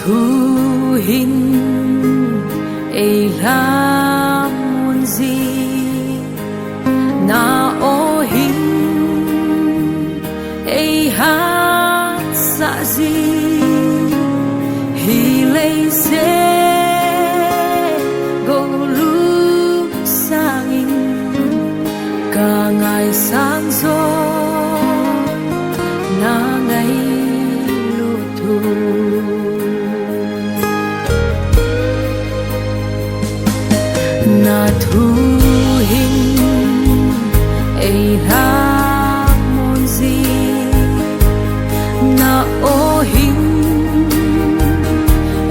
thu hin ei lam gì na o hin ei hát sa gì hi lei se go lu sang in cả ngày sáng gió na ngày lu thu na thu hin ei la mon gì na o hin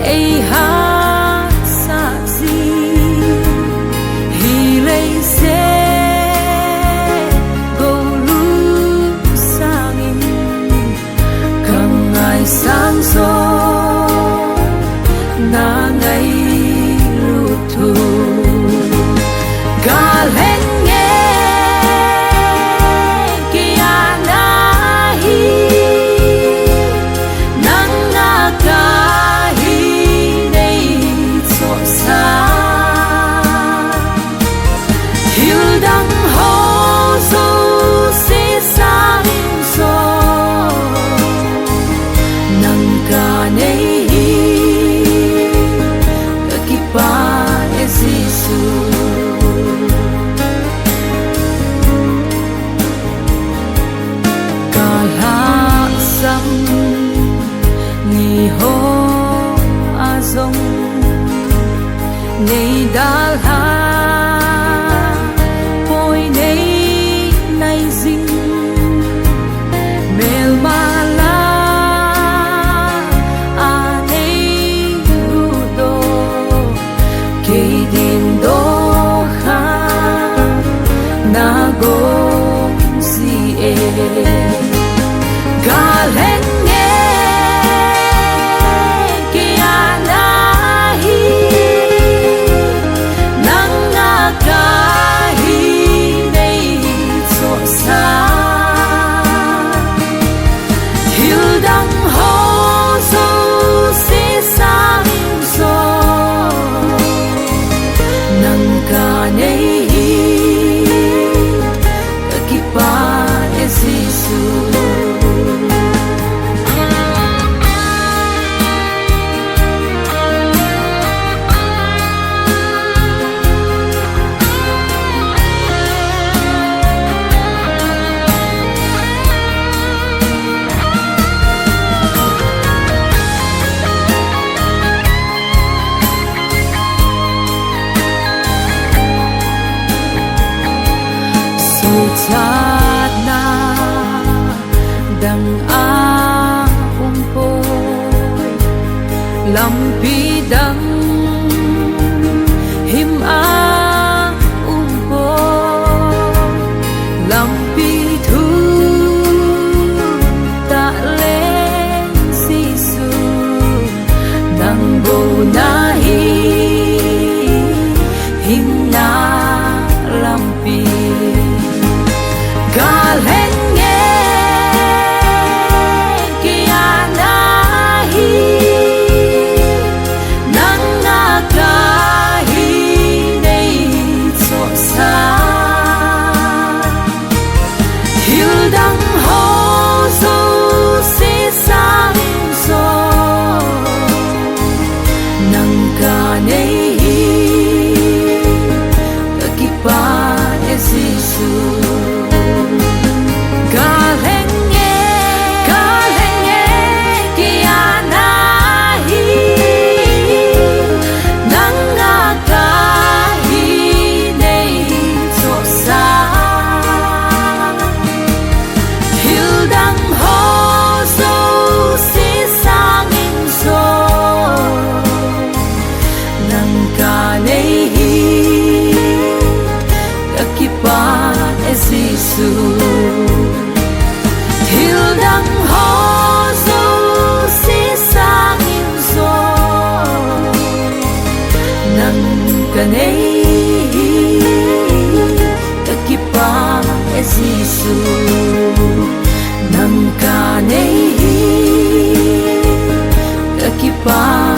ei hát sa gì hi lei se go lu sang in càng ngày sáng gió na ngày lu thu cả lên nghe kia na hi nắng na cả hi đây cho xa hiểu đắng hò dấu sẽ sang gió nắng cả này cả kipa Giêsu ni ho azong nei dal ha poi nei nai zing mel mala a nei do ke din do ha na go si e galen chát na đằng a poi lam pi đằng him a poi lam pi thu ta lên Giêsu nang bo na hi him na lam pi galen nghe kia na hi nắng na cả hi đây cho xa hiểu đắng hò dấu sẽ sang gió nắng cả này cả kipa Giêsu Giêsu hiểu đắng hò dấu sẽ sang gió nắng cả này cả kipa Giêsu nắng cả này cả kipa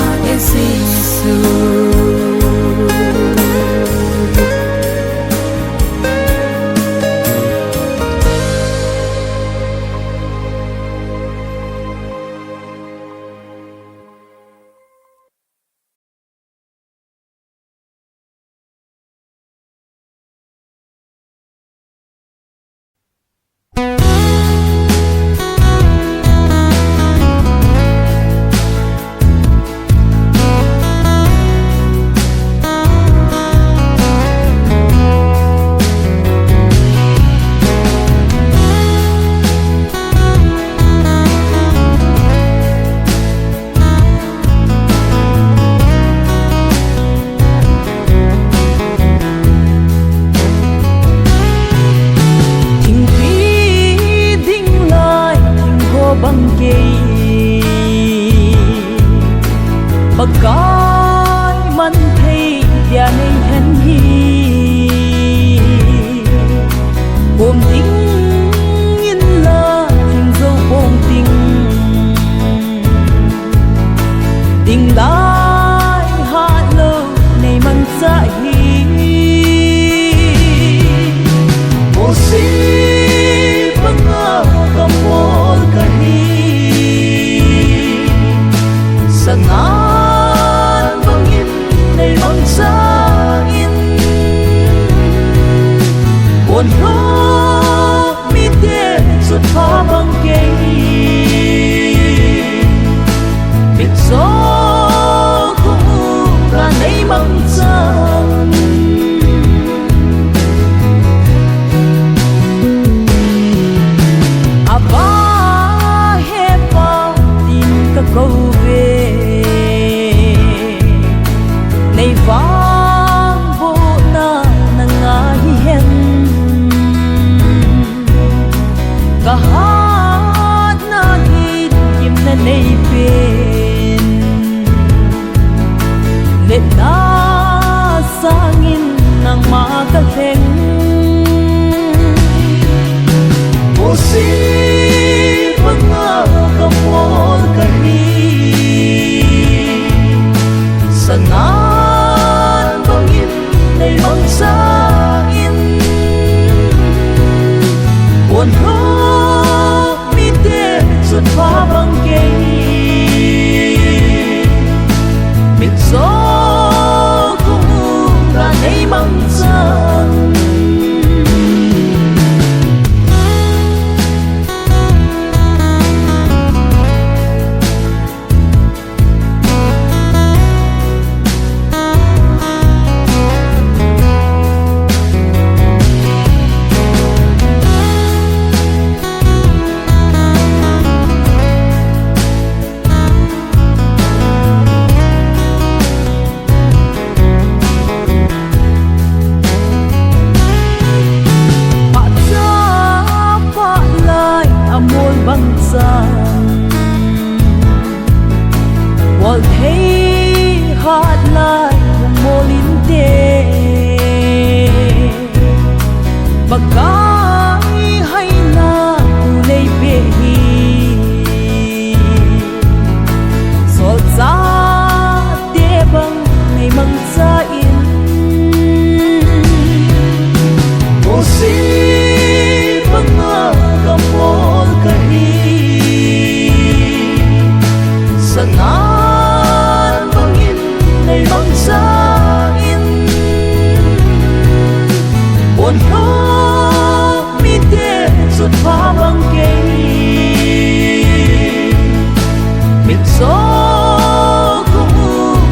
nay vang vô na nangai hen ka hat na hit kim na nay pin let na sangin nang makaleng si mga kamol kani sanan bangin nay mangsain wano mite sut pabangkay mitso kung kanay mangsan wal thấy hát lại cùng mô linh tê bạc cái hay là u lê bê hi sol za tê băng ngày măng za in ô si băng ngơ cầm mô cái sana bangsain wano mite sut pabangkay mitso kung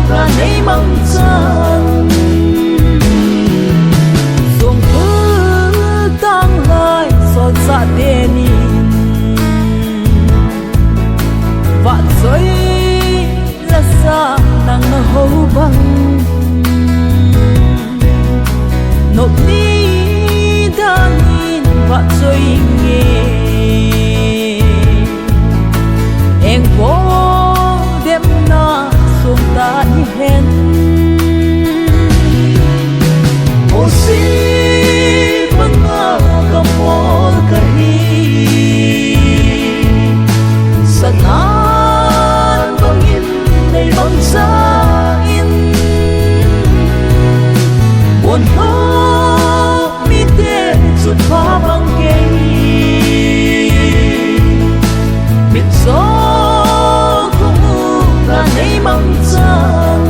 kanay mangsan sung tang lai sot sa denin vạn giới là xa nang hấu băng nộp ni đã nhìn vạn rồi nghe em vô đêm na xuống ta đi hen ô si băng ngơ cầm mô kari sanan bangin nay mangsain wano mite sut pabangkay mitso kung kanay mangsan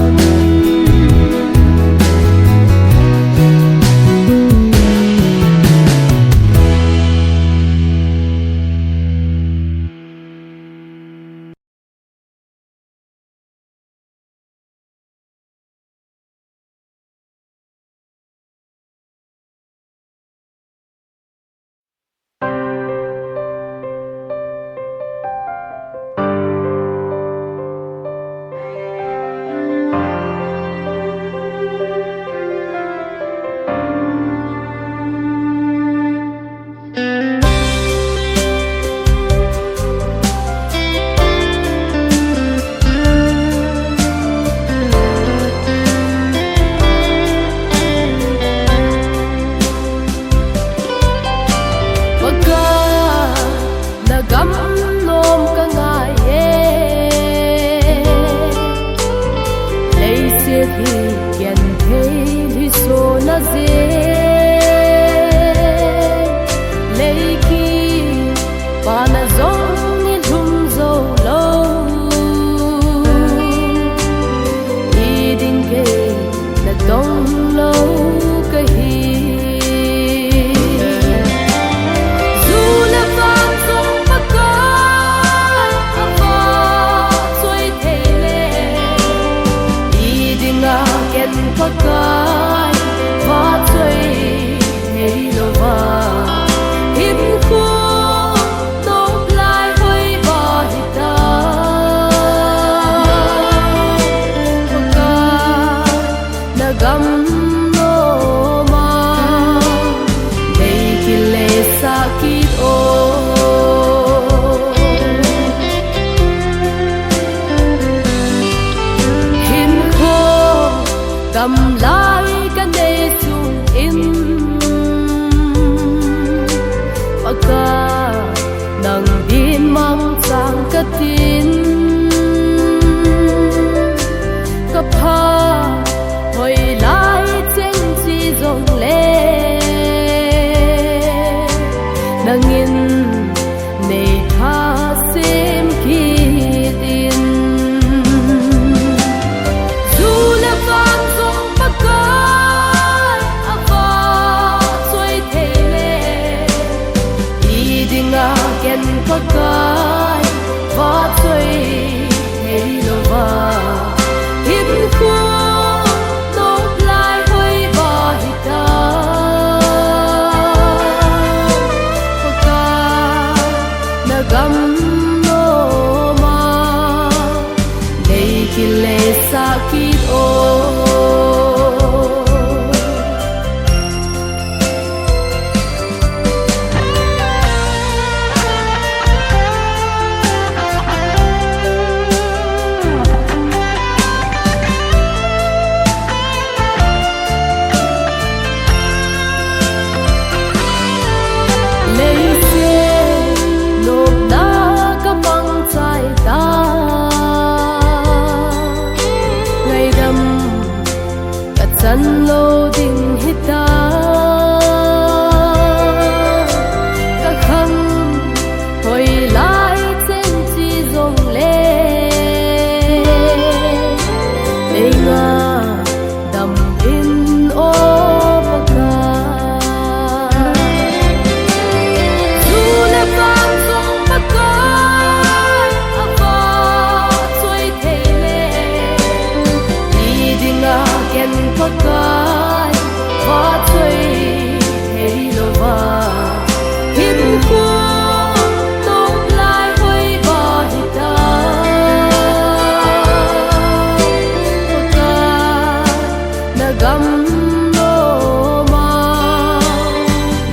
gam no ma dei ki le sakit o hin kho gam lai kan de chung in paka nang din mang sang katin kapha hoi lai chen chi zong le nangin nei tha sem ki tin zu le van zong pakai ava soi thele I dinga ken pakai va soi thei lo va hin khu gam no ma dei ki le sakit o san lo ding hita ka kham hoi lai chen chi zong le nei nga dam in o paka zu le van zong paka ava soi thele I dinga ken pakai va chui thei lo va hin khu tong lai hoi va hita pakai na gam no ma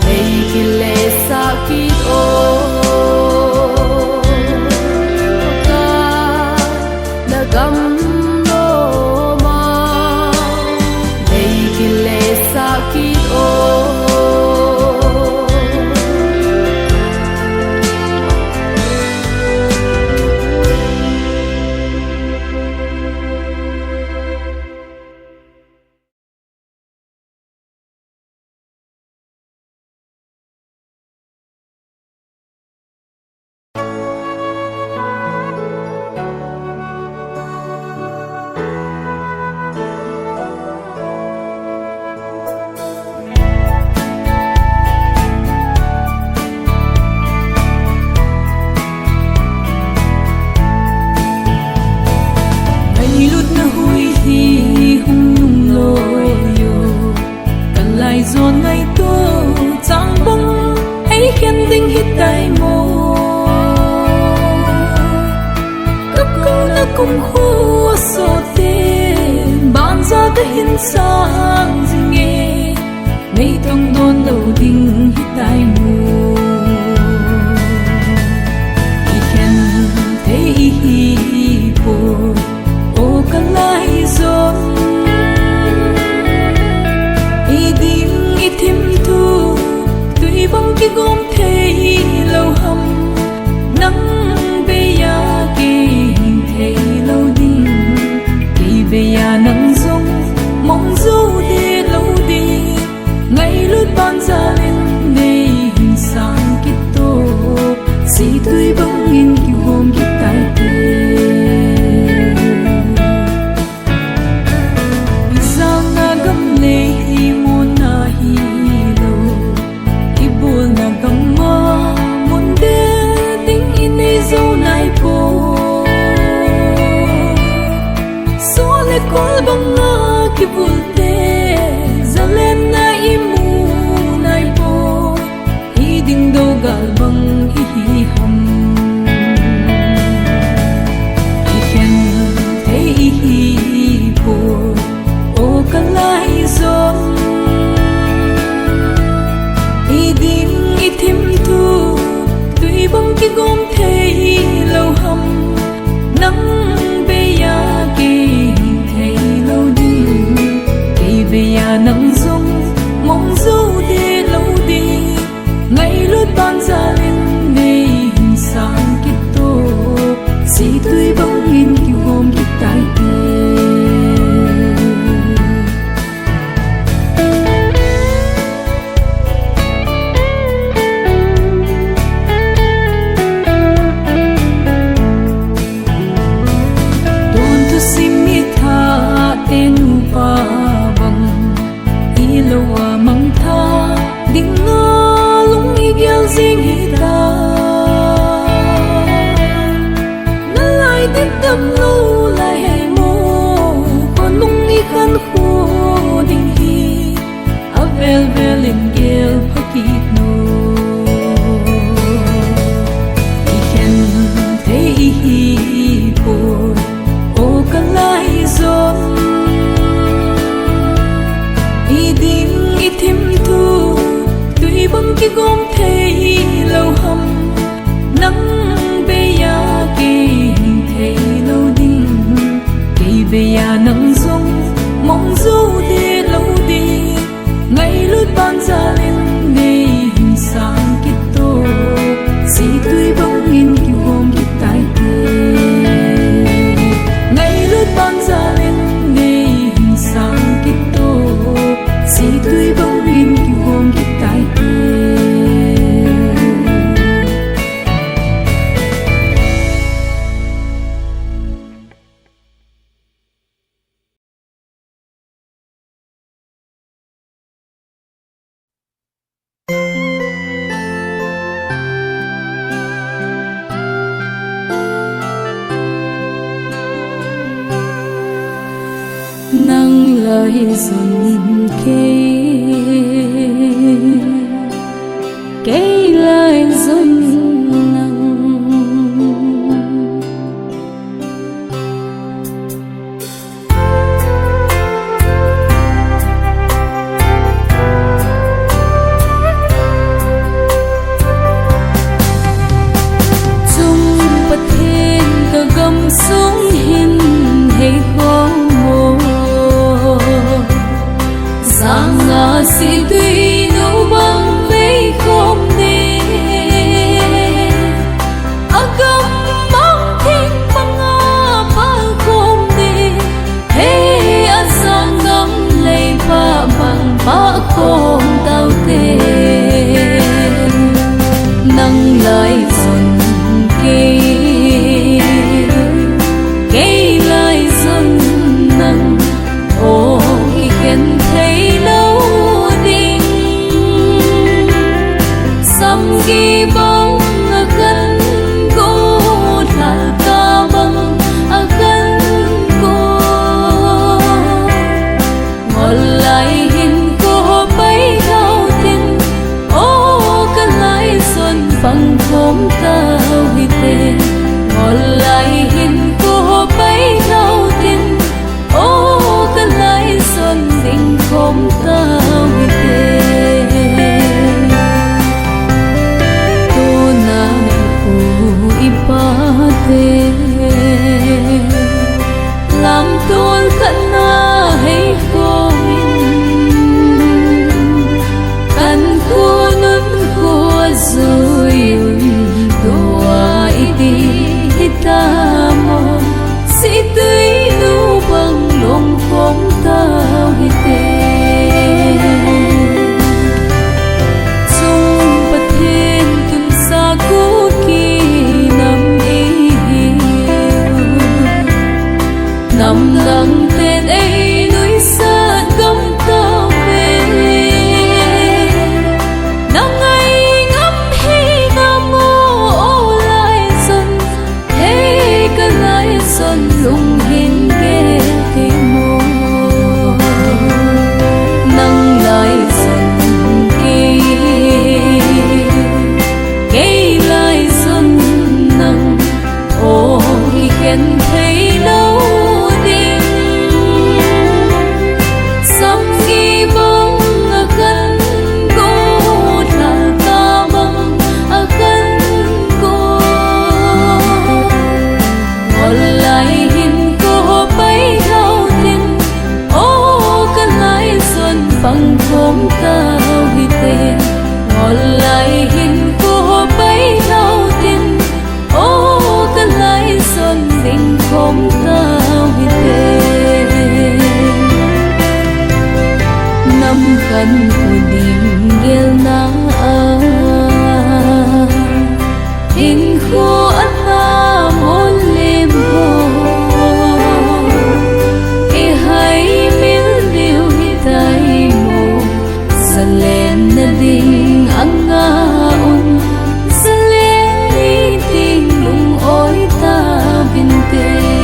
dei ki le sakit o pakai na gam sakit o zon ngày tô chẳng bông ấy khen đinh hít tay mô cấp câu nó cùng khu sổ tên bạn ra tới hiên sang gì nghe ngày thông đôn đầu đinh hít tay mô ý khen thấy ý bồ ô cả lại zon thêm thu tuy bóng cái gom thấy lâu hầm nắng bây giờ kỳ thấy lâu đi thì bây giờ nắng rung mong du đi lâu đi ngày lướt ban ra lên đây sang cái tô xì tươi bóng in kiểu hôm cái tay col banga ki bulte zalen na imu nai po I ding do gal bang hi ham I khen thấy hi po o kalai nắng dung mong du đi lâu đi ngày lướt ban ra lên ngày hình sáng kết tô si tươi bóng in kiêu hôm kết tai Ilawa mang tha ding nga lung igel zing hita na lai dit dam lu lai hay mo kon lung i khan khu ding hi avel velin gel phakit no I ken te hi po o kalai zon iding ithim thu tui bang ki gom thei lâu hầm nắng be ya ki thei lâu ding ki be ya nắng dung mong du đi lâu đi ngày lướt ban ra lên ngày hình sáng kết tô si tui bang in ki gom ki tai ngày lướt ban ra lên ngày hình sáng kết tô si tươi bóng in kiêu hôm kết tai nắng lời dần cây lời dần nắng chung bát thiên cả gầm xuống hin hay khó sang ngã si tuy nấu băng mấy không nề agam mang thiên băng ba không nề hey sang ngắm lấy ba băng ba không tao tê nắng lại dần cây lại dần nắng ô khi khen thấy lâu đinh phăng thốn tao hi tên ngọn lại hình cô bấy đau tin ô cái lại xuân tình khóm tao hi tên năm khăn của đình ghel na in khô ắt ta môn lim hồ e hay miếng điều hi tay mồ sân lên na ding ang ngaon sân lên đi tình lung ôi ta binte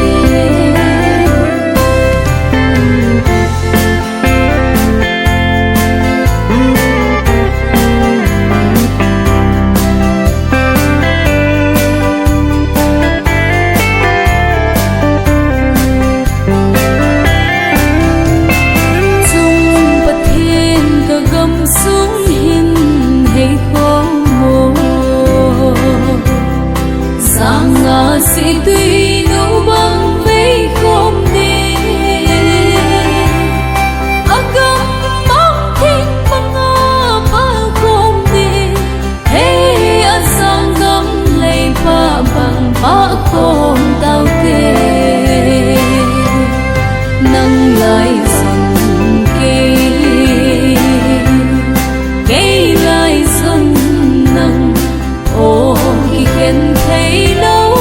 si tuy nụ băng vây không đi a gam mong thiên băng a ba không đi hey a sang gam lấy ba bằng ba không tao tê nâng lại dần cây lại dần nâng ô khi khen thấy lâu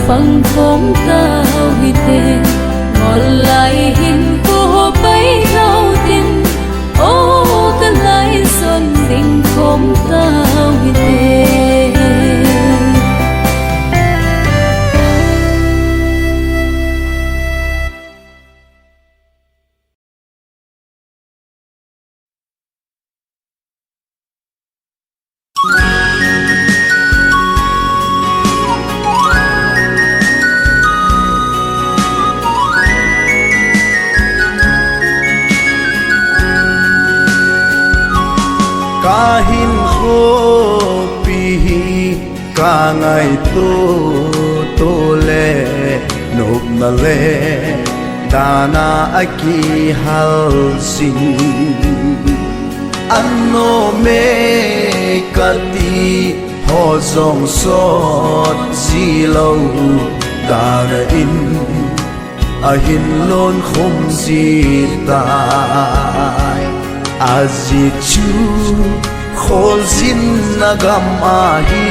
phăng khóm tao hi tên ngọn lại hình cô bấy đau tin ô cái lại xuân tình khóm tao hi tên kahin ho pi ka ngai to le nop na le dana aki hal sin anno me kati ho zong sot zilo dana in ahin lon khom si tai azichu khol zin nagam ahi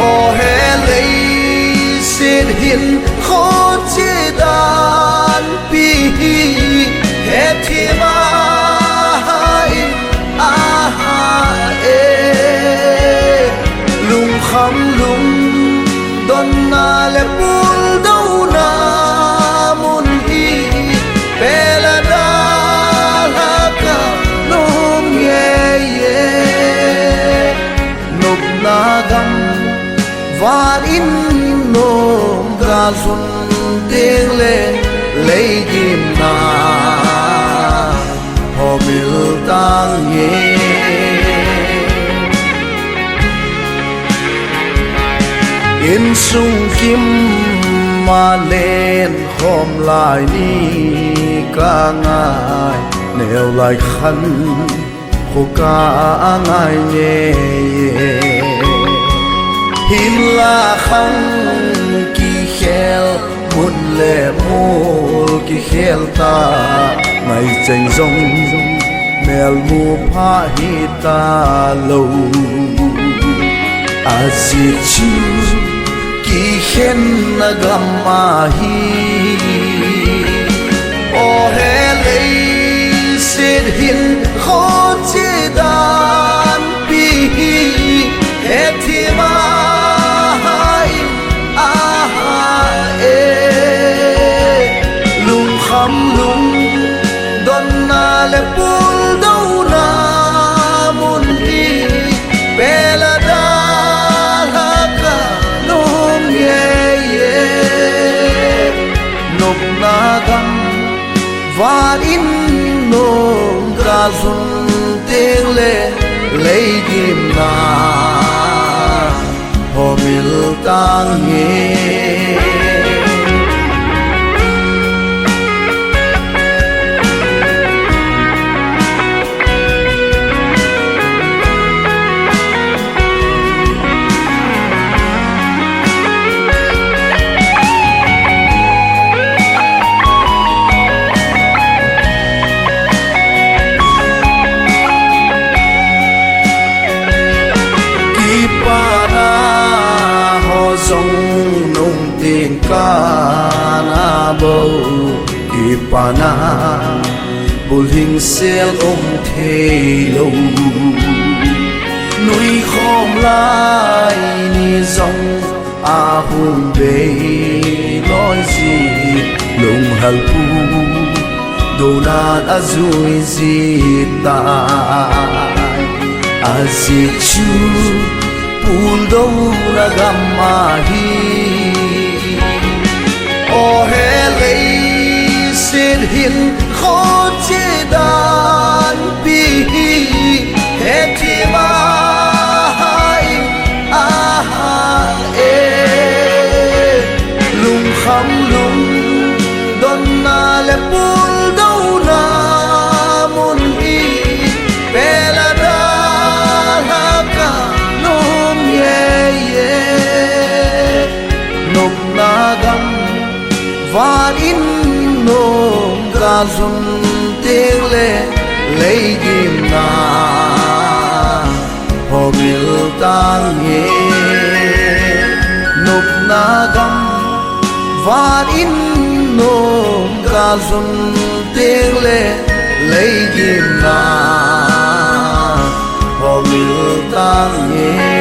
o helei sin hin kho che dan pi he thi mai a e lung kham lung don na le pul do na mun hi bela gam van in nom gal sun ding le lei dim na ho mil tang ye in sung kim ma len khom lai ni ka ngai neo lai khan khô ca ngai nhẹ hin la khăng ki khel mun le mul ki khel ta ngày chênh rong mel mu pha hi ta lo azichu ki khen na gam ma hi o hele sid hin kho che dan pi etima lung don na le pul do na mun hi bela da ha ka nom ye ye in nôm ca sun tiếng lệ lấy kim na hồ mil tang nghe na bầu ipana bul hình sel thế lâu núi khom lai ni dòng a hùng bể nói gì lùng hal pu đồ nan a zui gì ta a gì chu pul đâu na gamma hi o he lei sin hin khó chế đàn bi he thi ma hai a ha e lung kham lung don na le pul đâu na mun hi bela da ha ka nom ye ye nom na gam van in nôm ca sun tiếng lệ lấy kim na hồ mil tang nghe nộp na gam van in nôm ca sun tiếng lệ lấy kim na hồ mil tang nghe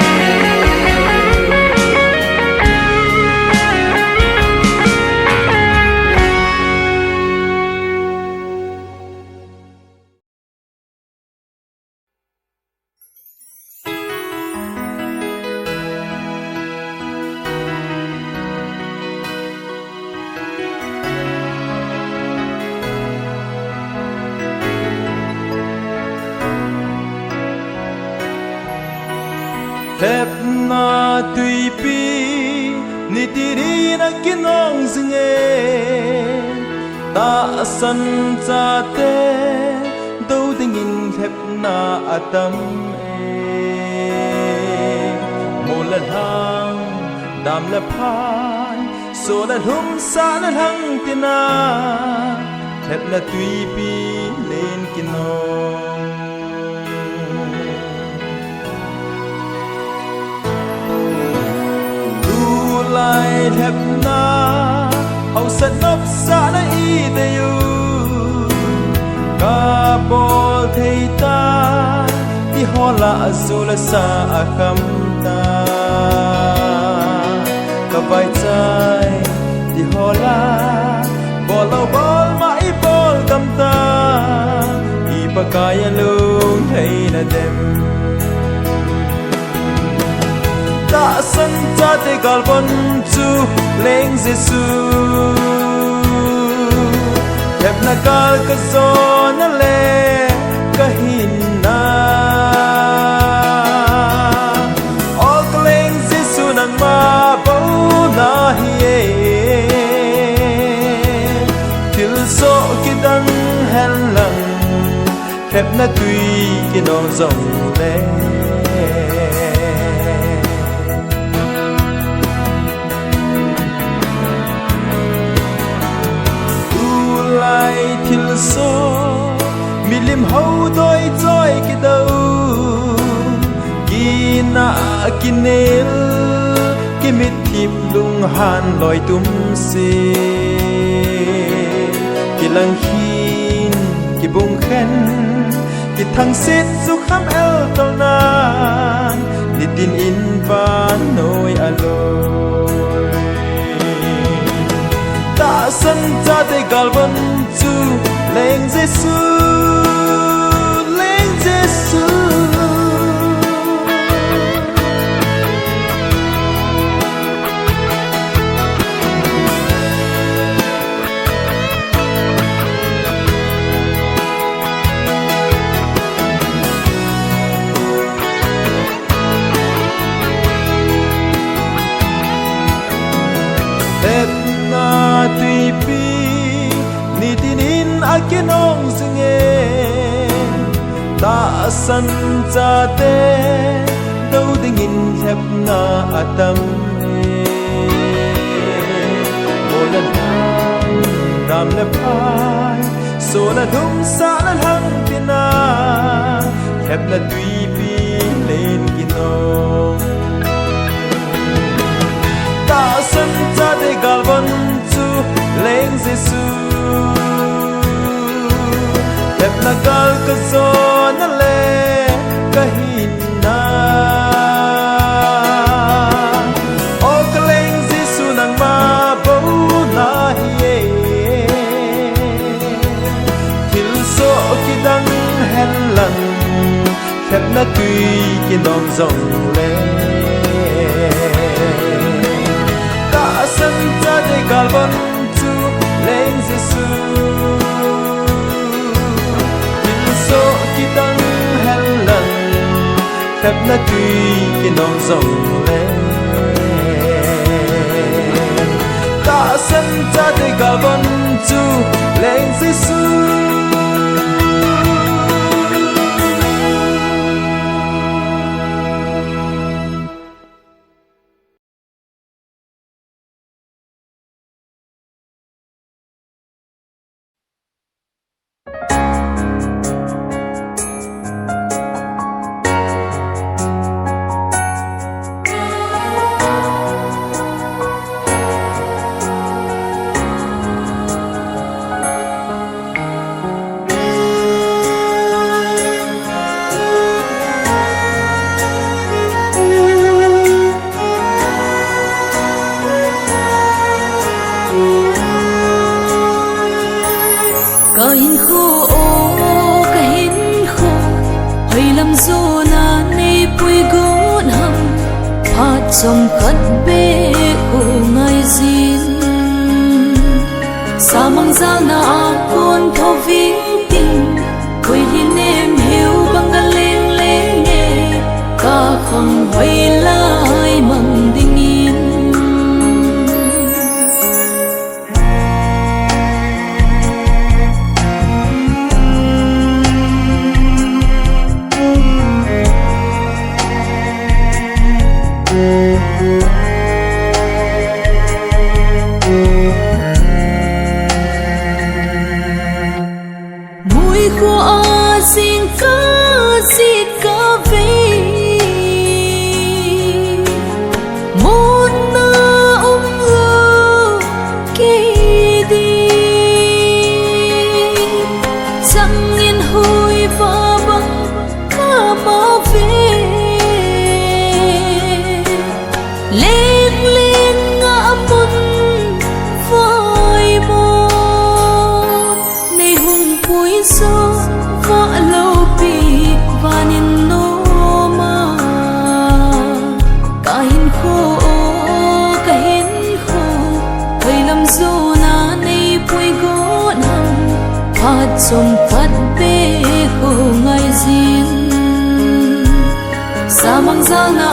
thép na tùy pi ni tiri na kinong zinge ta san cha te đâu dingin thép na atam e mo la hang dam la phan so la hum sa la hang tina thép na tùy pi lên kinong lai thép na hậu sân nấp xa na y tê yu ca bol thầy ta ti ho la zu la sa a kham ta ca vai chai ti ho la bol lo bol mai bol kam ta i pa kaya lung thầy na dem ta san cha te galbon chu leng jesu hep na kal ka zo na le ka hin na all ka leng jesu nang ma bo na hi e til so ki dang hen lang hep na tui ki no zong le thil so milim hau doi joy ki dau ki na kinel ki mit thip lung han loi tum se ki lang hin ki bung khen ki thang sit su kham el tol nan ni tin in van noi aloi ta san cha te galvan chu leng jesu leng jesu na tùy pi ni tin in akinong singe ta san cha te đâu ding in thep na atam molan ram le phai so la dum sa la hang tina thep na tùy pi lên kinong ta san cha de galvan chu leng jesu thep na gal ka zo na le ka hin na o ka leng jesu nang ma bo na hi til so ki dang hen lan thep na tùy kinong zong le sân cha de galvan chu lên jesu tin so ki tang hel lan thep na tùy kinong zong le ta sân cha de galvan chu lên jesu kahin kho o kahin kho hoi lam zo na nei pui gon ham phat som khat be ko ngai zin samang za na kon tho ving ting koi hin em heu bang leng leng nge ka khang hoi lai mang ding in mùi khô a xin ca về môn na ngơ kỳ đi chẳng yên hôi và bằng ca ma về lên lên ngã môn vai môn này hùng bụi gió vã lâu bị và nhìn nô mà cả hin khô hơi làm gió na này bụi gõ nằm phát trong phát bê khô ngay riêng sa mang giang na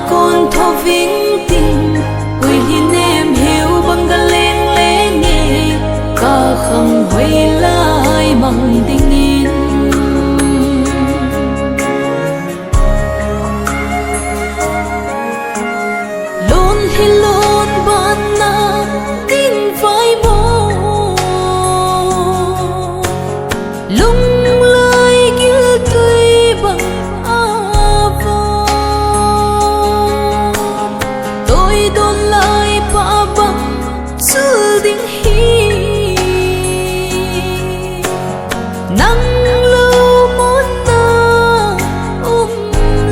con thô vinh tình quỳ hin em hiểu bằng ga lên lên nghe ca khang hoi lai mang tình in lôn hi lôn ban na tin vai mô lung lai gil tui bằng tôi đôn lại ba bằng sự đinh hi nắng lâu muốn ta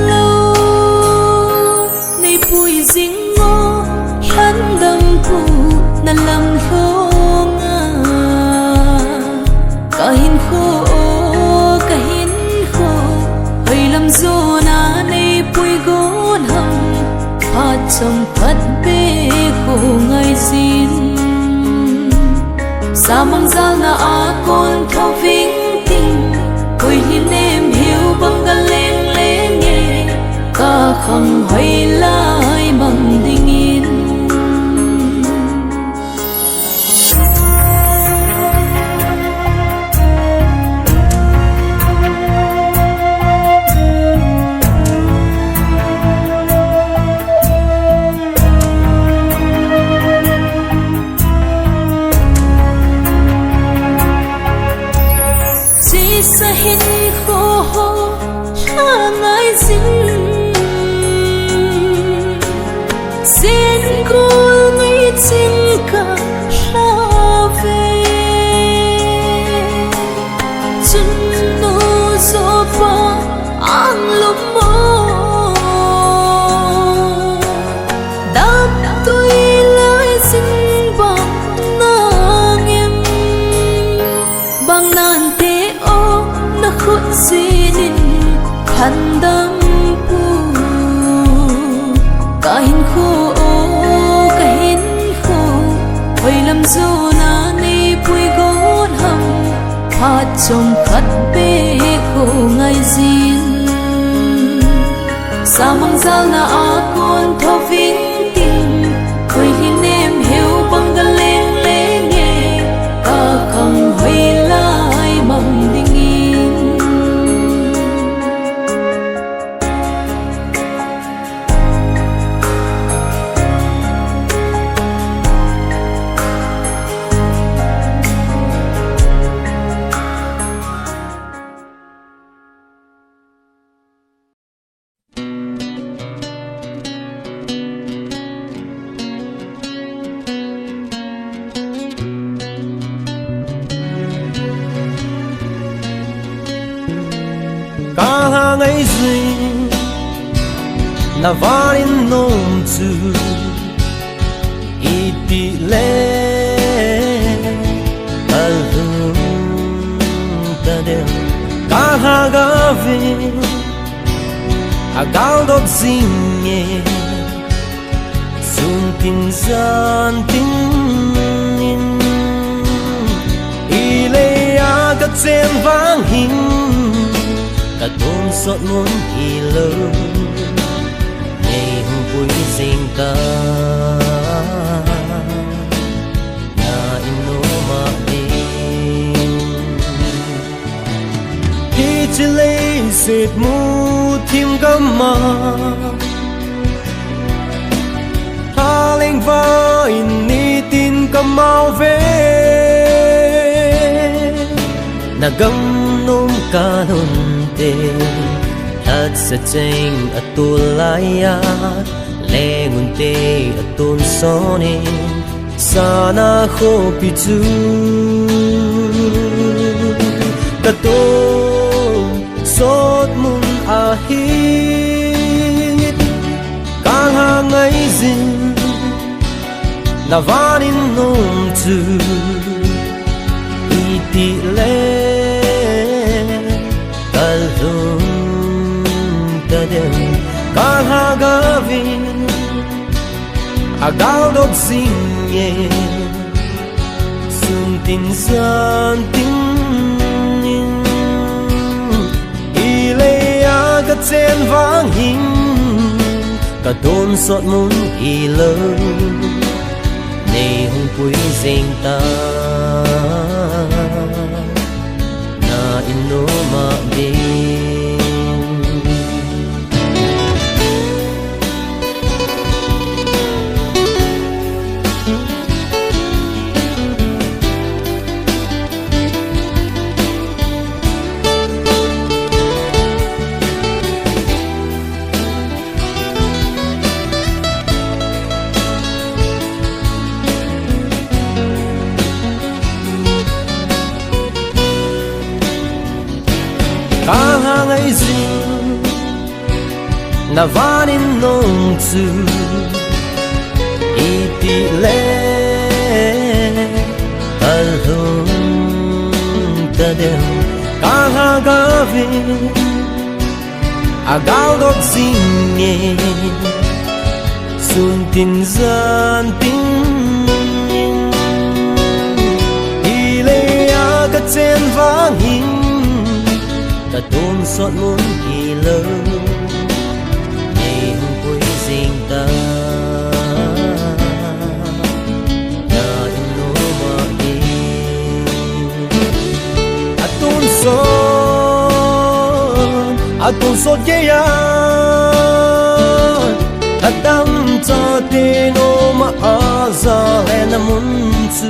lâu này bụi dính ngô hắn đâm phù nà làm khô ngà cả hin khô hơi làm gió na này bụi gôn hầm phát trong phát bê khô ngay xin sa mang giang na con thâu vinh tình quỳ hin em hiểu bằng ga lên lên nghe ca khang hoi lai bằng tình in khăn đâm pu cả hin khô cả hin khô hồi lâm du na ni bùi gót hầm phát trong khát bê khô ngày zin sa mang zal na a con thô vinh tình hồi hin em hiểu bằng gần lên lên nghe cả không hồi lại bằng đình in cả hàng ấy gì na varin nông chu iti le alhum ta del cả hàng gavi agal dog zinge sun tin zan tin in ile a ka chen vang hin cả đồn sọt muốn thì lớn ngày hôm vui sinh ta nhà in nô mà đi khi chỉ lấy dệt mu thêm gấm mà tha lên vai ni tin cầm mau về na gấm nôm ca đồn thật sa chênh atulaya le ngun te atun sone sana kho pichu kato sot mun a hit kang hang ai zin na vanin nom tu iti le alhum ta del kang hagavin agal dog zinge sun tin san tin in ile aga chen vang hin ka don sot mun i lơ nei hung pui zing ta in no ma be cả hàng ấy gì na vanin nông chu iti le alhum ta del cả hàng gavi agal dog zinge sun tin zan tin ile aga chen vang hin cả đồn sọt muốn thì lớn ngày hôm vui sinh ta nhà in nô mà đi atun sọt ye ya adam cho te no ma aza le na mun chu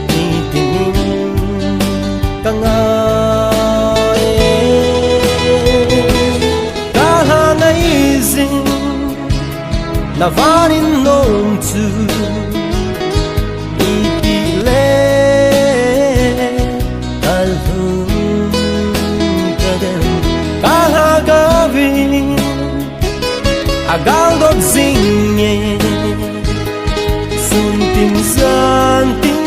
ni tin kang na vanin nông chu iti le alhum ta del ka hagavin agal dog zinge sun tin san tin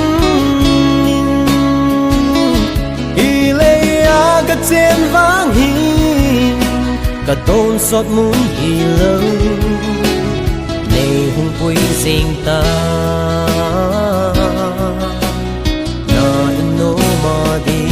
ile aga chen vang hin ka xót muốn gì lâu này hùng quỷ riêng ta nó nô mà đi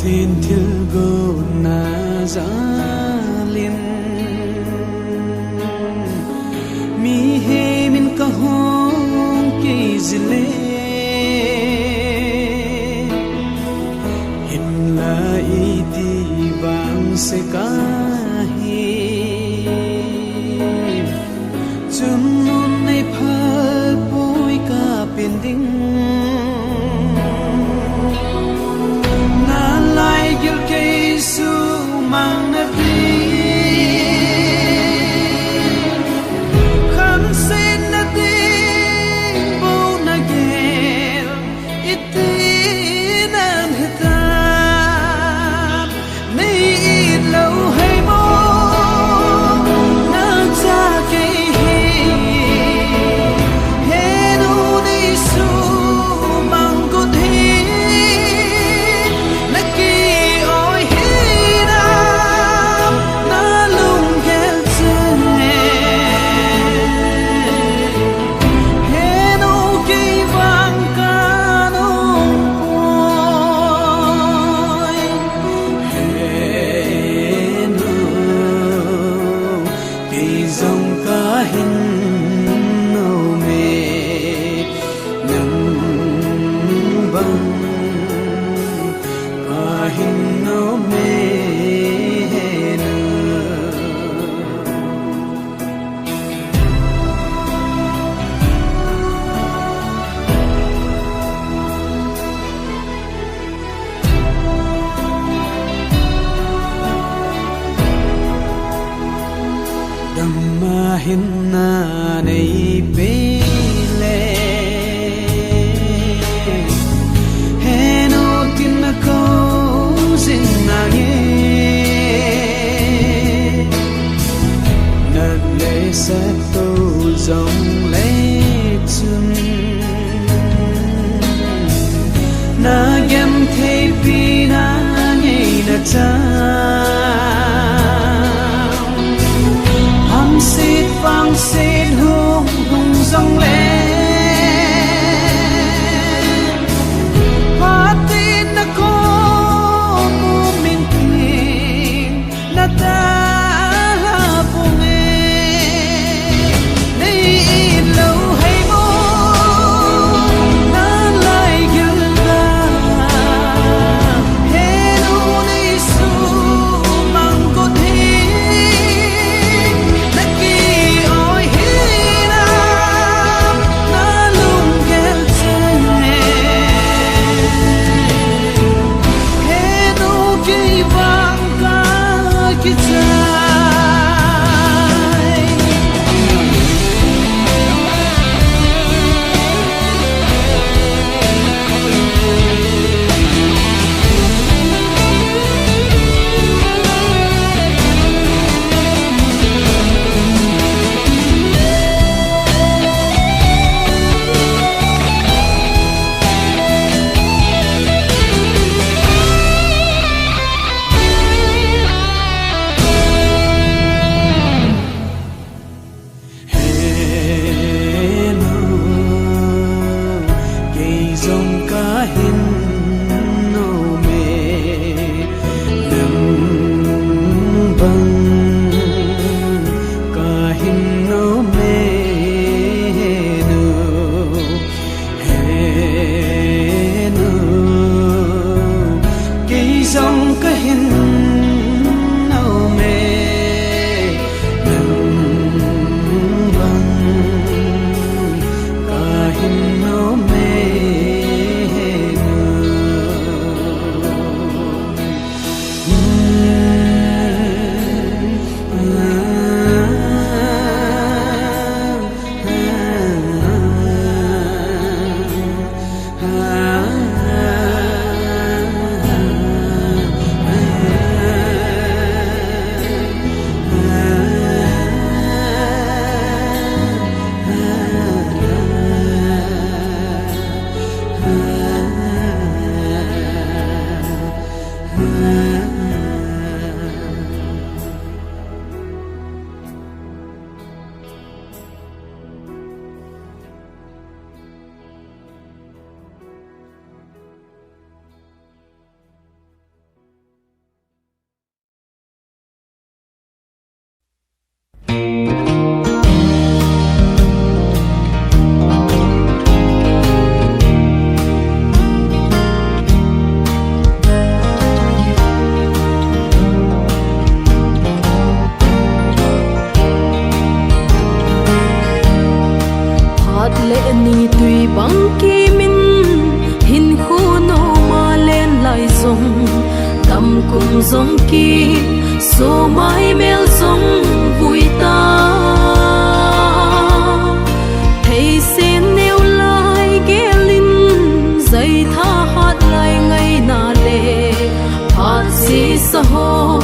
tin thiêu gô na giá liên mi he min ka hong ke zile hin la iti bang se ka hi chun non nei phal poi ka pending hinna nei pele heno tinna ko zinange na le sa to zong le chun na gem the pi na nei na cha xịt vang xịt hương hùng dâng lên hoa tin đã có một mình tin đã ta là buồn đây lâu hay mô đã lại gần ta hello đây su mang có thế bang ka hin no me nu he nu ke song ka hin no me nang bang ka hin no me lệ ni tùy băng kỳ min hin khu nô ma lên lại dòng tâm cùng dòng kỳ số mãi mel dòng vui ta thầy xin nêu lại ghé linh dây tha hát lại ngày na lệ hát si sa ho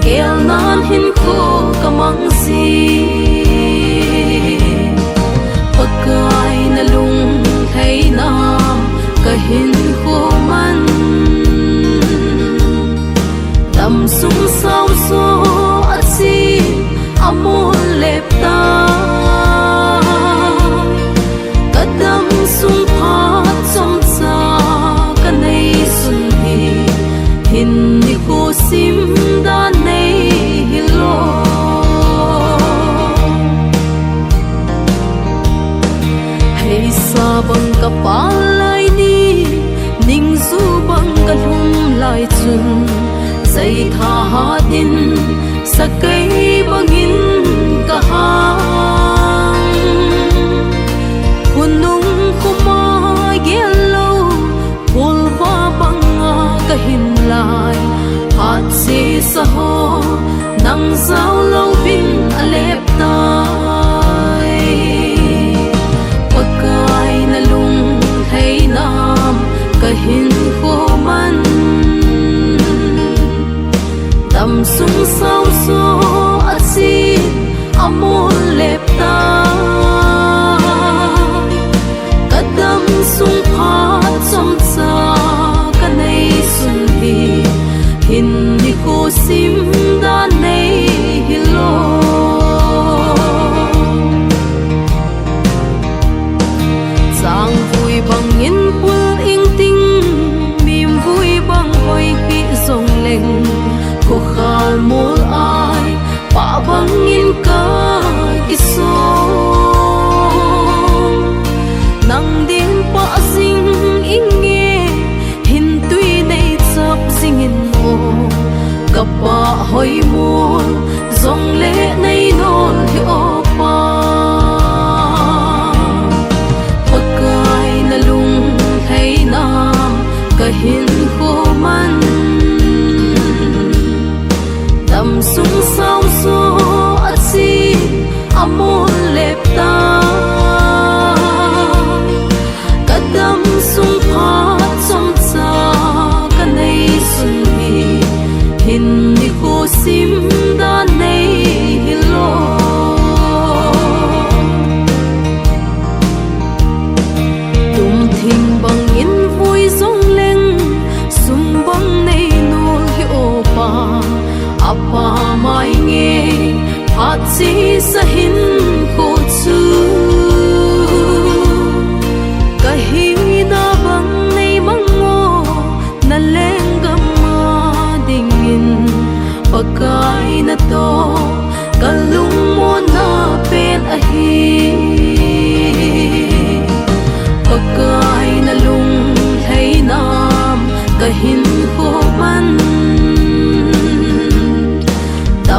ghé nan hin khu kamang si pagkai na lung thay nam kahin ko man dam sung sao so at si amol lep ta kadam sung phat som sa kanay sun hi hin ni ko sim da nay hilo sa bang kapalay ni ning zu bang kalhum lai chun zai tha ha din sa kai bangin ka hang hunung khuma gelo bolwa banga ka hin lai hat se sa ho nang zau lo bin alep ta kahin ko man dam sung sao so at si amol lep ta kadam sung phat som sa kanay sun hi hin ni ko sim da nay hilo sang vui bang in ko khal mol ai pa bangin ka isong nang din pa sing inge hin tui nei chap singin mo kapa hoi mol zong le nei nol hi opa pagkai na lung thay nam kahin ko man dam sung sao so at si amol lep ta kadam sung phat som sa kanay sun hi hin ni ko sim da nay hilo tum thing bang in vui zong leng sum bang nay nol hi opa apa mai nghe phát si sa hin ko chu kahi na bang nay mango na leng gam ma dingin pagkai na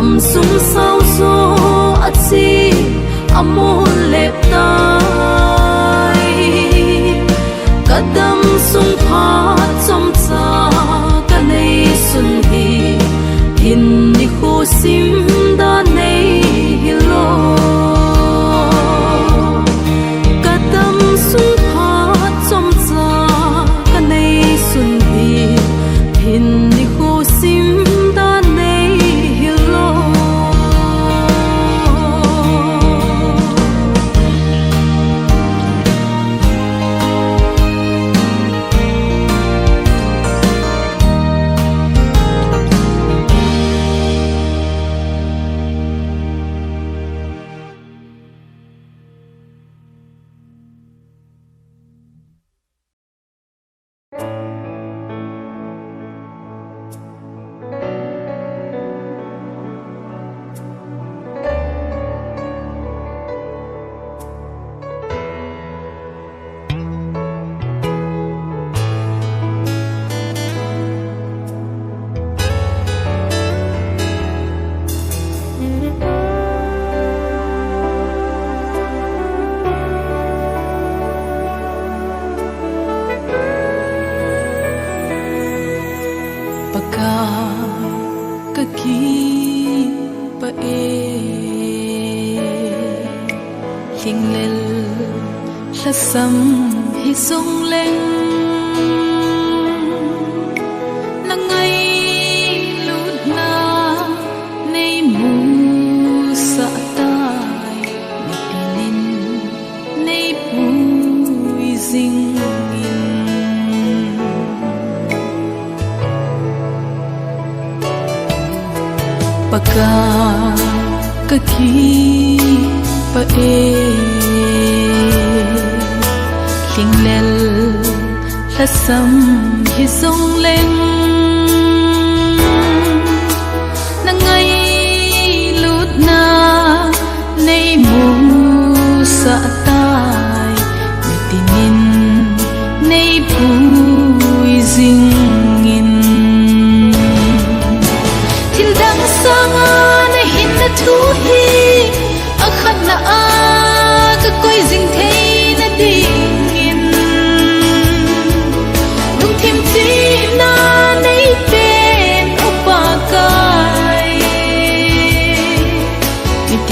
tâm sung sao gió ắt si amon lep tai cả tâm sung pha trong cha cả này xuân hi hin đi khô sim đã này hilo cả tâm sung pha trong cha cả này xuân hi hin đi khô sim đã này hilo sâm hi sung lên nắng ngày lút na nay mù sa tai ninin nay bùi dinh in baka kaki pa Kinh lel la sâm hi sung lên nắng ngày lút na nay mù sa tai tinin nay bùi dinh in thiên đăng sang nay hin na thu hi akhat na a ka koi ding thei na đi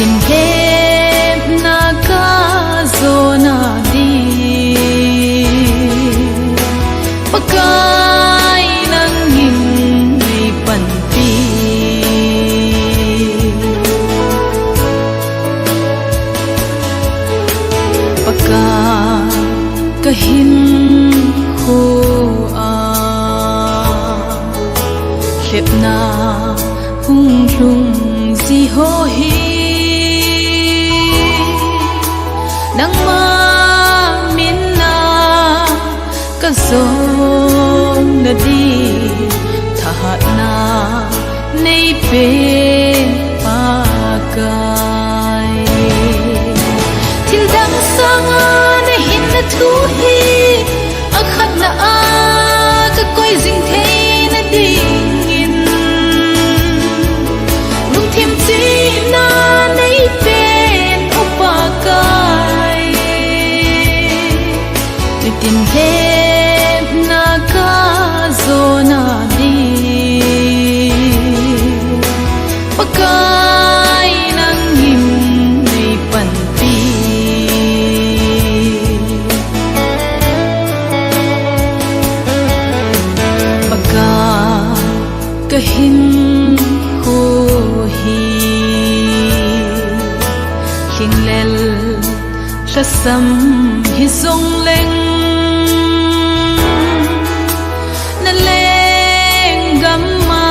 tin hep na ka zona di pakai nang ning ni pan pi paka kahin ho a khep na hung lung di ho hi nang ma min na ka zong na di tha na nei pe pa kai til dang sang na hin na thu hi akhat na a ka koi jing thei na ding in lung thim chi na nei pe pa kai tin hep na ka zona di pakai nang nim nei pan pi paka kahin ho hi khing lel la sam hi sung lên na leng gam ma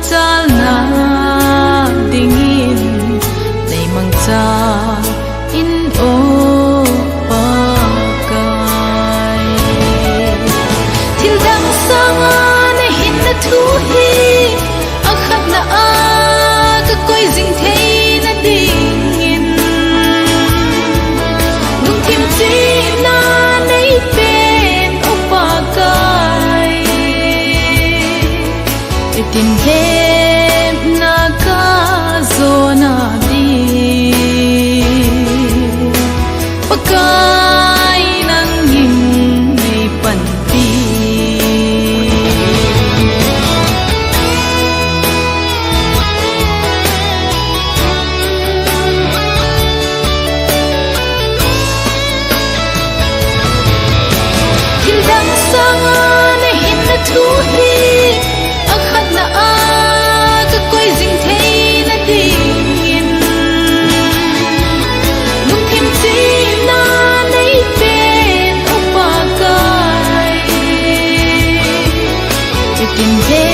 chal na ding in nei mang cha in o pa kai til dang sang na hin na thu hi akhat na a ka koi jing thei na ding in lung thim chi na thu hi khát na cái quay dinh thấy là điên nung thêm chi na nấy bên ông bà cài chỉ tình thế